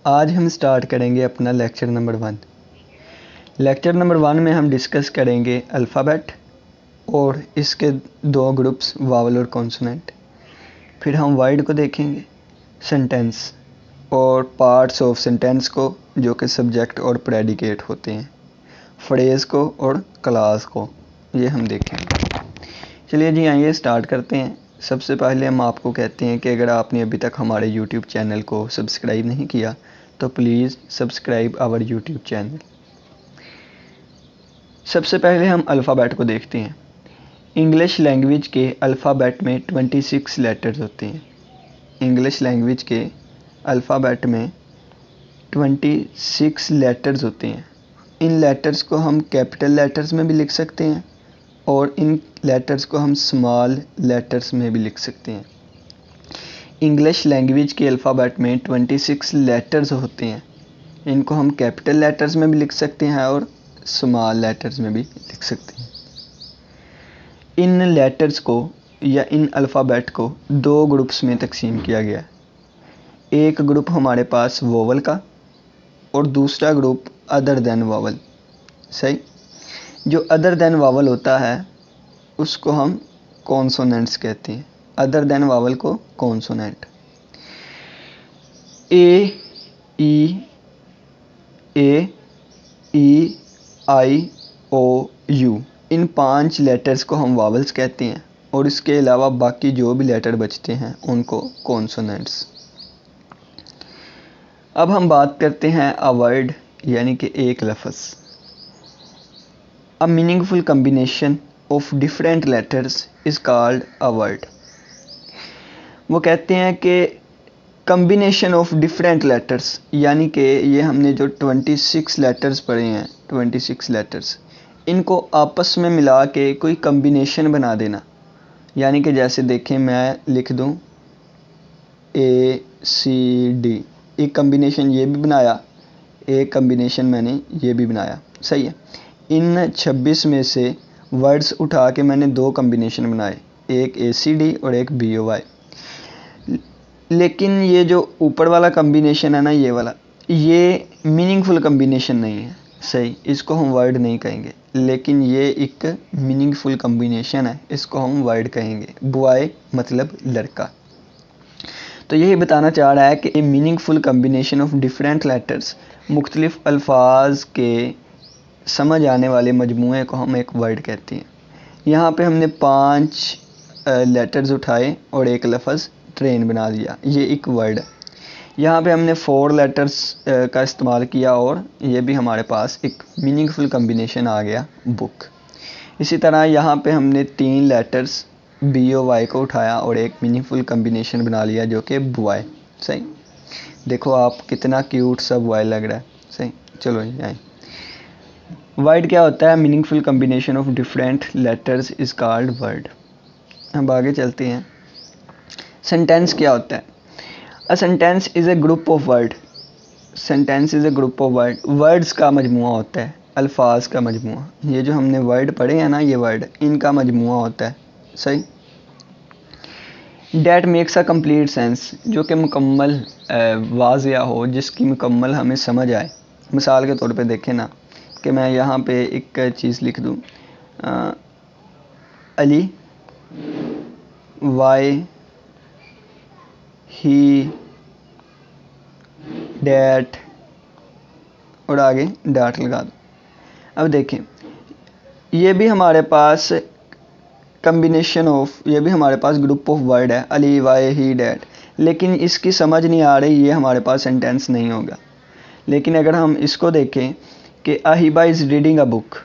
आज हम स्टार्ट करेंगे अपना लेक्चर नंबर 1। लेक्चर नंबर 1 में हम डिस्कस करेंगे अल्फ़ाबेट और इसके दो ग्रुप्स वावल और कॉन्सोनेंट। फिर हम वर्ड को देखेंगे, सेंटेंस और पार्ट्स ऑफ सेंटेंस को जो कि सब्जेक्ट और प्रेडिकेट होते हैं, फ्रेज़ को और क्लास को, ये हम देखेंगे। चलिए जी आइए स्टार्ट करते हैं। सबसे पहले हम आपको कहते हैं कि अगर आपने अभी तक हमारे YouTube चैनल को सब्सक्राइब नहीं किया तो please subscribe our YouTube channel. सबसे पहले हम अल्फ़ाबेट को देखते हैं। इंग्लिश लैंग्वेज के अल्फ़ाबेट में 26 लेटर्स होते हैं। इंग्लिश लैंग्वेज के अल्फ़ाबेट में 26 लेटर्स होते हैं। इन लेटर्स को हम कैपिटल लेटर्स में भी लिख सकते हैं और इन लेटर्स को हम स्मॉल लेटर्स में भी लिख सकते हैं। इंग्लिश लैंग्वेज के अल्फ़ाबेट में 26 लेटर्स होते हैं। इनको हम कैपिटल लेटर्स में भी लिख सकते हैं और स्मॉल लेटर्स में भी लिख सकते हैं। इन लेटर्स को या इन अल्फ़ाबेट को दो ग्रुप्स में तकसीम किया गया है। एक ग्रुप हमारे पास वोवल का और दूसरा ग्रुप अदर देन वावल। सही, जो अदर देन वावल होता है उसको हम कॉन्सोनेंट्स कहते हैं। अदर देन वावल को consonant. A E I O U, इन 5 लेटर्स को हम वावल्स कहते हैं और इसके अलावा बाकी जो भी लेटर बचते हैं उनको कॉन्सोनेंट्स। अब हम बात करते हैं अ वर्ड यानी कि एक लफ्ज़। A meaningful combination of different letters is called a word. वो कहते हैं कि कम्बिनेशन ऑफ डिफरेंट लेटर्स, यानी कि ये हमने जो 26 लेटर्स पढ़े हैं, 26 लेटर्स, इनको आपस में मिला के कोई कम्बिनेशन बना देना। यानी कि जैसे देखें, मैं लिख दूं ACD, एक कम्बिनेशन ये भी बनाया, एक कम्बिनेशन मैंने ये भी बनाया। सही है। इन 26 में से वर्ड्स उठा के मैंने दो कम्बिनेशन बनाए, एक ACD और एक BOY। लेकिन ये जो ऊपर वाला कम्बिनेशन है ना, ये वाला, ये मीनिंगफुल कम्बिनेशन नहीं है। सही, इसको हम वर्ड नहीं कहेंगे, लेकिन ये एक मीनिंगफुल कम्बिनेशन है, इसको हम वर्ड कहेंगे। बॉय मतलब लड़का। तो यही बताना चाह रहा है कि meaningful combination of different letters, मुख्तलिफ अल्फाज के समझ आने वाले मजमूए को हम एक वर्ड कहते हैं। यहाँ पे हमने 5 लेटर्स उठाए और एक लफ्ज़ ट्रेन बना दिया, ये एक वर्ड है। यहाँ पे हमने 4 लेटर्स का इस्तेमाल किया और ये भी हमारे पास एक मीनिंगफुल कम्बिनेशन आ गया, बुक। इसी तरह यहाँ पे हमने 3 लेटर्स BOY को उठाया और एक मीनिंगफुल कम्बिनेशन बना लिया जो कि बॉय। सही, देखो आप कितना क्यूट सा बॉय लग रहा है। सही, चलो आए। वर्ड क्या होता है? Meaningful combination of different letters is called word. अब आगे चलते हैं। सेंटेंस क्या होता है? A sentence is a group of word. Sentence is a group of word, words का मजमुआ होता है, अल्फाज का मजमुआ। ये जो हमने वर्ड पढ़े हैं ना, ये वर्ड, इनका मजमुआ होता है। सही। That makes a complete sense, जो कि मुकम्मल वाज़िया हो, जिसकी मुकम्मल हमें समझ आए। मिसाल के तौर पे देखें ना, कि मैं यहाँ पे एक चीज़ लिख दूँ, अली, वाई, ही, डैट और आगे डाट लगा दो। अब देखें, ये भी हमारे पास कम्बिनेशन ऑफ, ये भी हमारे पास ग्रुप ऑफ वर्ड है, अली, वाई, ही, डैट, लेकिन इसकी समझ नहीं आ रही, ये हमारे पास सेंटेंस नहीं होगा। लेकिन अगर हम इसको देखें कि अहिबा इज़ रीडिंग अ बुक,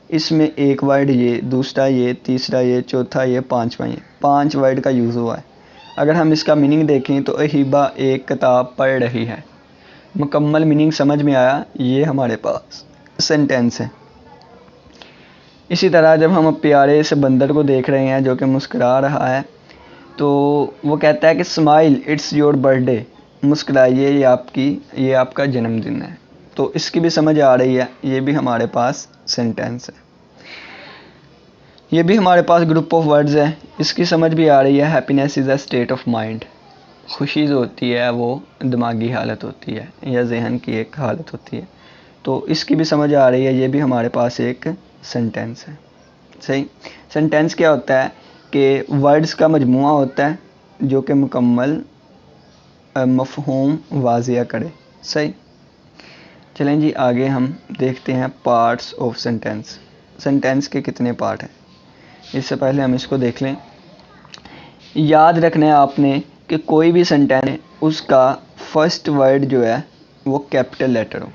इसमें एक वर्ड ये, दूसरा ये, तीसरा ये, चौथा ये, पांचवा ये, 5 वर्ड का यूज़ हुआ है। अगर हम इसका मीनिंग देखें तो अहिबा एक किताब पढ़ रही है, मुकम्मल मीनिंग समझ में आया, ये हमारे पास सेंटेंस है। इसी तरह जब हम प्यारे से बंदर को देख रहे हैं जो कि मुस्कुरा रहा है, तो वो कहता है कि स्माइल, इट्स योर बर्थडे, मुस्कुराइए, ये आपका जन्मदिन है। तो इसकी भी समझ आ रही है, ये भी हमारे पास सेंटेंस है। ये भी हमारे पास ग्रुप ऑफ वर्ड्स है, इसकी समझ भी आ रही है। Happiness is a state of mind, खुशी जो होती है वो दिमागी हालत होती है या जहन की एक हालत होती है। तो इसकी भी समझ आ रही है, ये भी हमारे पास एक सेंटेंस है। सही। सेंटेंस क्या होता है कि वर्ड्स का मजमुआ होता है जो कि मुकम्मल मफ़हूम वाज़िया करे। सही। चलें जी, आगे हम देखते हैं पार्ट्स ऑफ सेंटेंस। सेंटेंस के कितने पार्ट हैं, इससे पहले हम इसको देख लें। याद रखना है आपने कि कोई भी सेंटेंस उसका फर्स्ट वर्ड जो है वो कैपिटल लेटर हो।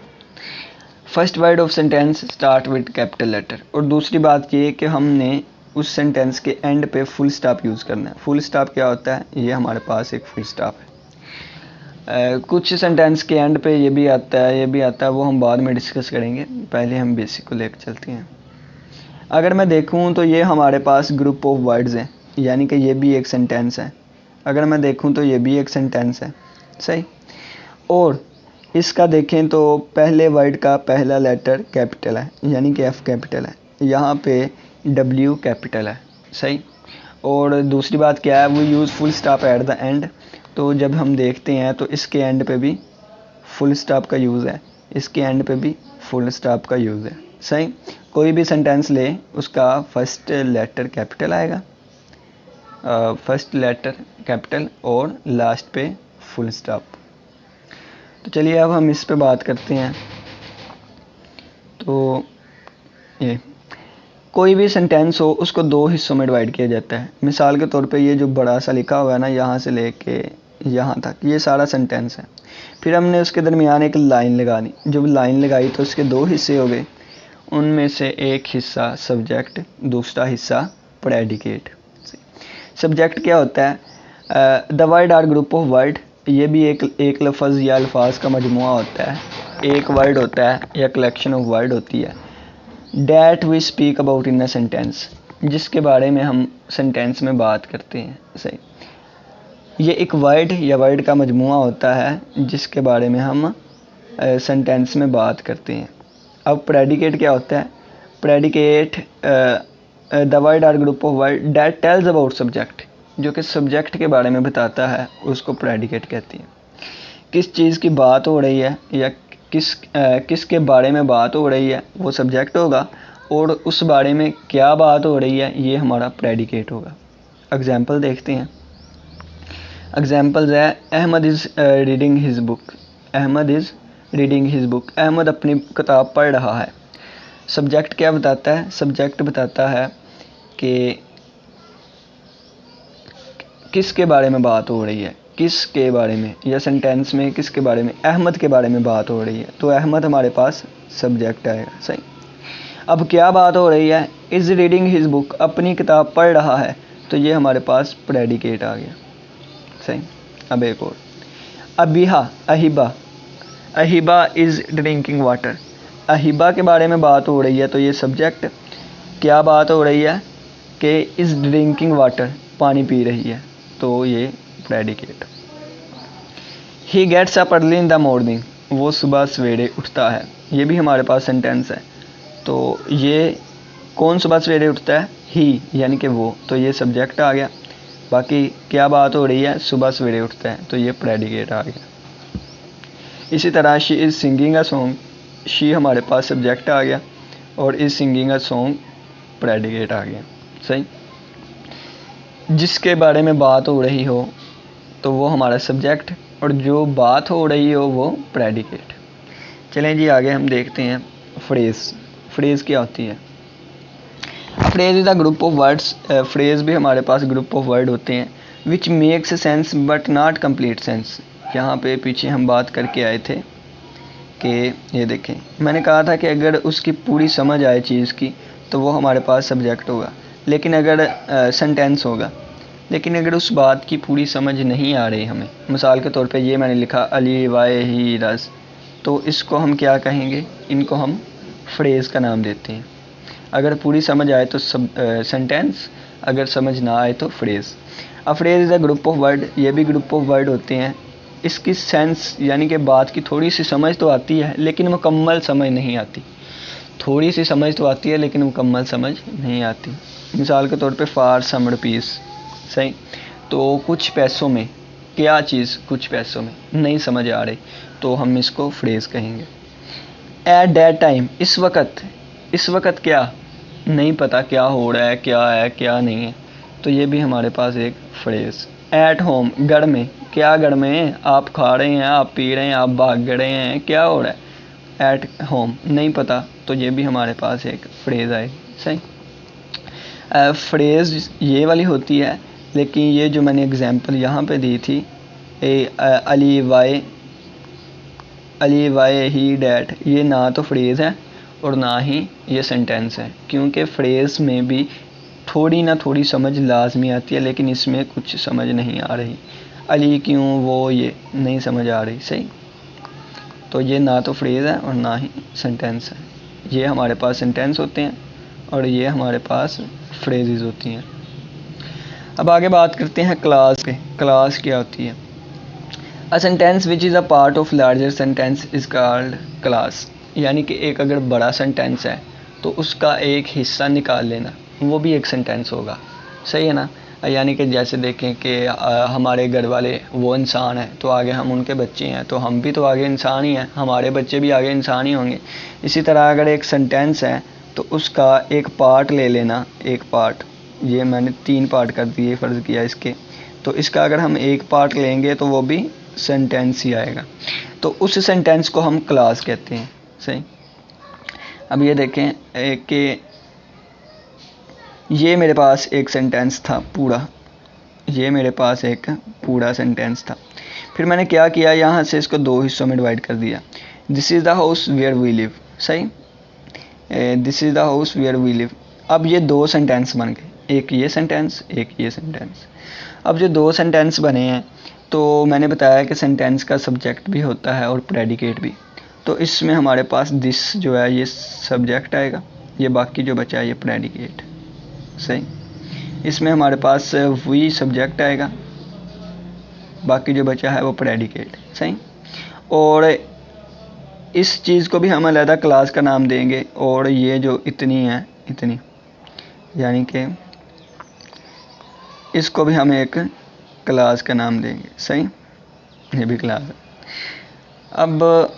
First word of sentence start with capital letter. और दूसरी बात ये कि हमने उस सेंटेंस के एंड पे फुल स्टॉप यूज़ करना है। फुल स्टॉप क्या होता है, ये हमारे पास एक फुल स्टॉप है। कुछ सेंटेंस के एंड पे ये भी आता है, ये भी आता है, वो हम बाद में डिस्कस करेंगे। पहले हम बेसिक को लेकर चलते हैं। अगर मैं देखूं तो ये हमारे पास ग्रुप ऑफ वर्ड्स हैं, यानी कि ये भी एक सेंटेंस है। अगर मैं देखूं तो ये भी एक सेंटेंस है। सही। और इसका देखें तो पहले वर्ड का पहला लेटर कैपिटल है, यानी कि एफ कैपिटल है। यहाँ पे डब्ल्यू कैपिटल है। सही। और दूसरी बात क्या है, वो use full stop at the end. तो जब हम देखते हैं तो इसके एंड पे भी फुल स्टॉप का यूज़ है, इसके एंड पे भी फुल स्टॉप का यूज़ है। सही। कोई भी सेंटेंस ले, उसका फर्स्ट लेटर कैपिटल आएगा, फर्स्ट लेटर कैपिटल और लास्ट पे फुल स्टॉप। तो चलिए अब हम इस पे बात करते हैं। तो ये कोई भी सेंटेंस हो उसको दो हिस्सों में डिवाइड किया जाता है। मिसाल के तौर पे ये जो बड़ा सा लिखा हुआ है ना, यहाँ से लेके यहाँ तक, ये सारा सेंटेंस है। फिर हमने उसके दरमियान एक लाइन लगा दी। जब लाइन लगाई तो उसके दो हिस्से हो गए। उनमें से एक हिस्सा सब्जेक्ट, दूसरा हिस्सा प्रेडिकेट। सब्जेक्ट क्या होता है, the word or group of word. ये भी एक लफ्ज़ या अल्फाज का मजमुआ होता है, एक वर्ड होता है या कलेक्शन ऑफ वर्ड होती है। That we speak about in a sentence, जिसके बारे में हम सेंटेंस में बात करते हैं। सही। ये एक वर्ड या वर्ड का मजमुआ होता है जिसके बारे में हम सेंटेंस में बात करते हैं। अब प्रेडिकेट क्या होता है, predicate the word or group of word that tells about subject, जो कि सब्जेक्ट के बारे में बताता है, उसको प्रेडिकेट कहती है। किस चीज़ की बात हो रही है या किसके बारे में बात हो रही है वो सब्जेक्ट होगा, और उस बारे में क्या बात हो रही है ये हमारा प्रेडिकेट होगा। एग्जाम्पल देखते हैं। एग्जाम्पल्स है, Ahmad is reading his book. Ahmad is reading his book, Ahmad अपनी किताब पढ़ रहा है। सब्जेक्ट क्या बताता है, सब्जेक्ट बताता है कि किसके बारे में बात हो रही है, किसके बारे में, या सेंटेंस में किसके बारे में, अहमद के बारे में बात हो रही है, तो अहमद हमारे पास सब्जेक्ट आएगा। सही। अब क्या बात हो रही है, इज़ रीडिंग हिज बुक, अपनी किताब पढ़ रहा है, तो ये हमारे पास प्रेडिकेट आ गया। सही। अब एक और, अबिहा, अहिबा, अहिबा इज़ ड्रिंकिंग वाटर, अहिबा के बारे में बात हो रही है, तो ये सब्जेक्ट। क्या बात हो रही है कि इज़ ड्रिंकिंग वाटर, पानी पी रही है, तो ये predicate. He gets up early in the morning, वो सुबह सवेरे उठता है, ये भी हमारे पास सेंटेंस है। तो ये कौन सुबह सवेरे उठता है, ही यानी कि वो, तो ये सब्जेक्ट आ गया। बाकी क्या बात हो रही है, सुबह सवेरे उठता है, तो ये प्रेडिकेट आ गया। इसी तरह she is singing a song, she हमारे पास सब्जेक्ट आ गया और is singing a song predicate आ गया। सही। जिसके बारे में बात हो रही हो तो वो हमारा सब्जेक्ट, और जो बात हो रही हो वो प्रेडिकेट। चलें जी, आगे हम देखते हैं फ्रेज़। फ्रेज़ क्या होती है, phrase is a group of words. Phrase भी हमारे पास ग्रुप ऑफ वर्ड होते हैं which makes sense but not complete sense. यहाँ पे पीछे हम बात करके आए थे कि ये देखें, मैंने कहा था कि अगर उसकी पूरी समझ आए चीज़ की तो वो हमारे पास सब्जेक्ट होगा, लेकिन अगर सेंटेंस होगा। लेकिन अगर उस बात की पूरी समझ नहीं आ रही हमें, मिसाल के तौर पे ये मैंने लिखा अली वाए ही रस, तो इसको हम क्या कहेंगे, इनको हम फ्रेज़ का नाम देते हैं। अगर पूरी समझ आए तो सेंटेंस, अगर समझ ना आए तो फ्रेज़। अब phrase is a group of word, ये भी ग्रुप ऑफ वर्ड होते हैं। इसकी सेंस यानी कि बात की थोड़ी सी समझ तो आती है लेकिन मुकम्मल समझ नहीं आती। थोड़ी सी समझ तो आती है लेकिन मुकम्मल समझ नहीं आती। मिसाल के तौर पे फॉर सम रुपीस। सही। तो कुछ पैसों में, क्या चीज़ कुछ पैसों में नहीं समझ आ रही, तो हम इसको फ्रेज़ कहेंगे। एट दैट टाइम, इस वक्त क्या नहीं पता क्या हो रहा है, क्या है क्या नहीं है, तो ये भी हमारे पास एक फ्रेज़। एट होम, घर में, क्या घर में, आप खा रहे हैं, आप पी रहे हैं, आप भाग रहे हैं, क्या हो रहा है, एट होम नहीं पता, तो ये भी हमारे पास एक फ्रेज़ आएगी। सही। फ्रेज़ ये वाली होती है, लेकिन ये जो मैंने एग्जांपल यहाँ पे दी थी, अली वाई ही डैट, ये ना तो फ्रेज़ है और ना ही ये सेंटेंस है, क्योंकि फ्रेज़ में भी थोड़ी ना थोड़ी समझ लाजमी आती है, लेकिन इसमें कुछ समझ नहीं आ रही। अली क्यों, वो, ये नहीं समझ आ रही। सही। तो ये ना तो फ्रेज़ है और ना ही सेंटेंस है। ये हमारे पास सेंटेंस होते हैं और ये हमारे पास फ्रेजेस होती हैं। अब आगे बात करते हैं क्लास पे। क्लास क्या होती है? A sentence which is a part of larger sentence is called class. यानी कि एक अगर बड़ा सेंटेंस है तो उसका एक हिस्सा निकाल लेना, वो भी एक सेंटेंस होगा। सही है ना? यानी कि जैसे देखें कि हमारे घर वाले वो इंसान है, तो आगे हम उनके बच्चे हैं, तो हम भी तो आगे इंसान ही हैं, हमारे बच्चे भी आगे इंसान ही होंगे। इसी तरह अगर एक सेंटेंस है तो उसका एक पार्ट ले लेना, एक पार्ट, ये मैंने 3 पार्ट कर दिए, फ़र्ज़ किया इसके, तो इसका अगर हम एक पार्ट लेंगे तो वो भी सेंटेंस ही आएगा, तो उस सेंटेंस को हम क्लास कहते हैं। सही। अब ये देखें कि ये मेरे पास एक सेंटेंस था पूरा, ये मेरे पास एक पूरा सेंटेंस था। फिर मैंने क्या किया, यहाँ से इसको 2 हिस्सों में डिवाइड कर दिया। This is the house where we live. सही। This is the house where we live. अब ये 2 सेंटेंस बन गए, एक ये सेंटेंस, एक ये सेंटेंस। अब जो 2 सेंटेंस बने हैं, तो मैंने बताया कि सेंटेंस का सब्जेक्ट भी होता है और प्रेडिकेट भी। तो इसमें हमारे पास दिस जो है ये सब्जेक्ट आएगा, ये बाकी जो बचा है ये प्रेडिकेट। सही। इसमें हमारे पास वी सब्जेक्ट आएगा, बाकी जो बचा है वो प्रेडिकेट। सही। और इस चीज़ को भी हम अलग क्लास का नाम देंगे, और ये जो इतनी है, इतनी, यानी कि इसको भी हम एक क्लास का नाम देंगे। सही। ये भी क्लास है। अब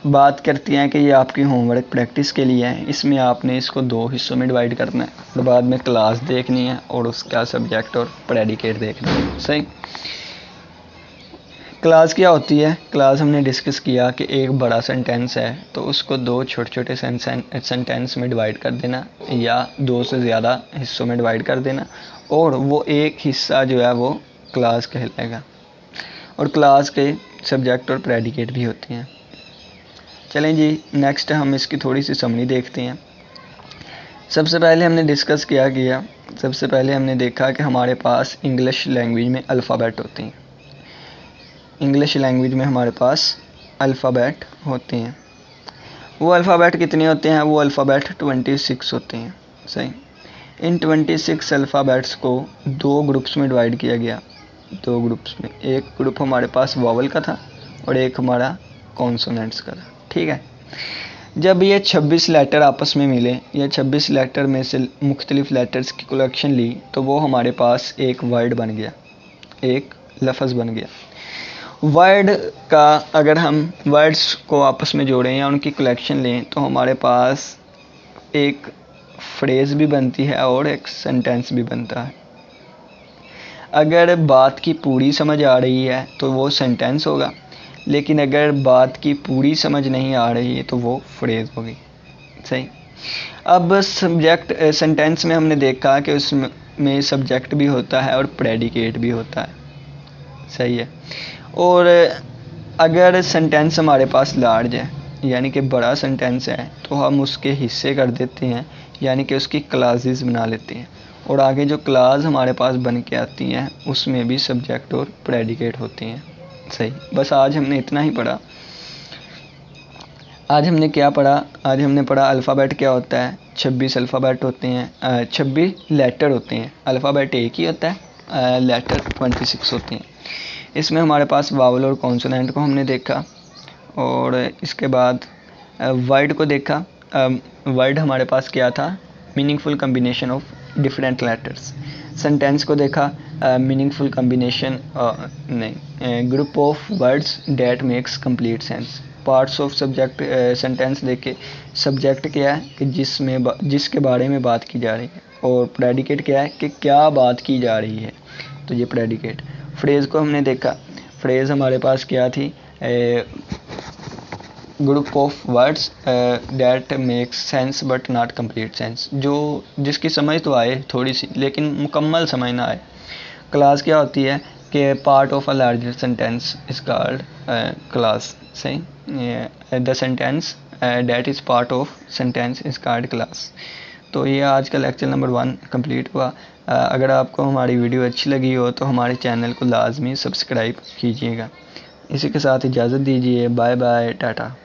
बात करती हैं कि ये आपकी होमवर्क प्रैक्टिस के लिए है। इसमें आपने इसको 2 हिस्सों में डिवाइड करना है, और बाद में क्लास देखनी है और उसका सब्जेक्ट और प्रेडिकेट देखना है। सही। क्लास क्या होती है? क्लास हमने डिस्कस किया कि एक बड़ा सेंटेंस है तो उसको 2 छोटे छोटे सेंटेंस में डिवाइड कर देना, या 2 से ज़्यादा हिस्सों में डिवाइड कर देना, और वो एक हिस्सा जो है वो क्लास कहलाएगा। और क्लास के सब्जेक्ट और प्रेडिकेट भी होते हैं। चलें जी, नेक्स्ट हम इसकी थोड़ी सी समरी देखते हैं। सबसे पहले हमने देखा कि हमारे पास इंग्लिश लैंग्वेज में अल्फ़ाबेट होते हैं। इंग्लिश लैंग्वेज में हमारे पास अल्फ़ाबेट होते हैं। वो अल्फ़ाबेट कितने होते हैं? वो अल्फ़ाबेट 26 होते हैं। सही। इन 26 अल्फ़ाबेट्स को 2 ग्रुप्स में डिवाइड किया गया। 2 ग्रुप्स में, एक ग्रुप हमारे पास वॉवल का था और एक हमारा कॉन्सोनेंट्स का था। ठीक है। जब ये 26 लेटर आपस में मिले, या 26 लेटर में से मुख्तलिफ लेटर्स की कलेक्शन ली, तो वो हमारे पास एक वर्ड बन गया, एक लफ्ज़ बन गया। वर्ड का अगर हम वर्ड्स को आपस में जोड़ें या उनकी कलेक्शन लें, तो हमारे पास एक फ्रेज़ भी बनती है और एक सेंटेंस भी बनता है। अगर बात की पूरी समझ आ रही है तो वो सेंटेंस होगा, लेकिन अगर बात की पूरी समझ नहीं आ रही है तो वो फ्रेज़ होगी। सही। अब सब्जेक्ट सेंटेंस में हमने देखा कि उसमें सब्जेक्ट भी होता है और प्रेडिकेट भी होता है। सही है। और अगर सेंटेंस हमारे पास लार्ज है, यानी कि बड़ा सेंटेंस है, तो हम उसके हिस्से कर देते हैं, यानी कि उसकी क्लासेस बना लेते हैं, और आगे जो क्लास हमारे पास बन के आती हैं उसमें भी सब्जेक्ट और प्रेडिकेट होते हैं। सही। बस आज हमने इतना ही पढ़ा। आज हमने क्या पढ़ा? आज हमने पढ़ा अल्फ़ाबेट क्या होता है। 26 अल्फ़ाबेट होते हैं, 26 लेटर होते हैं। अल्फ़ाबेट एक ही होता है, लेटर 26 होते हैं। इसमें हमारे पास वावल और कॉन्सोनेंट को हमने देखा, और इसके बाद वर्ड को देखा। वर्ड हमारे पास क्या था? Meaningful combination of different letters. Sentence को देखा, मीनिंगफुल कम्बिनेशन नहीं, group of words that makes complete sense. Parts of subject, sentence देखे, सब्जेक्ट क्या है कि जिसके बारे में बात की जा रही है, और प्रेडिकेट क्या है कि क्या बात की जा रही है, तो ये प्रेडिकेट। फ्रेज़ को हमने देखा, फ्रेज़ हमारे पास क्या थी, group of words that makes sense but not complete sense, जो जिसकी समझ तो आए थोड़ी सी लेकिन मुकम्मल समझ ना आए। क्लास क्या होती है कि part of a larger sentence is called clause. सही, the sentence that is part of sentence is called clause. तो ये आज का लेक्चर नंबर 1 कंप्लीट हुआ। अगर आपको हमारी वीडियो अच्छी लगी हो तो हमारे चैनल को लाजमी सब्सक्राइब कीजिएगा। इसी के साथ इजाज़त दीजिए, बाय बाय, टाटा।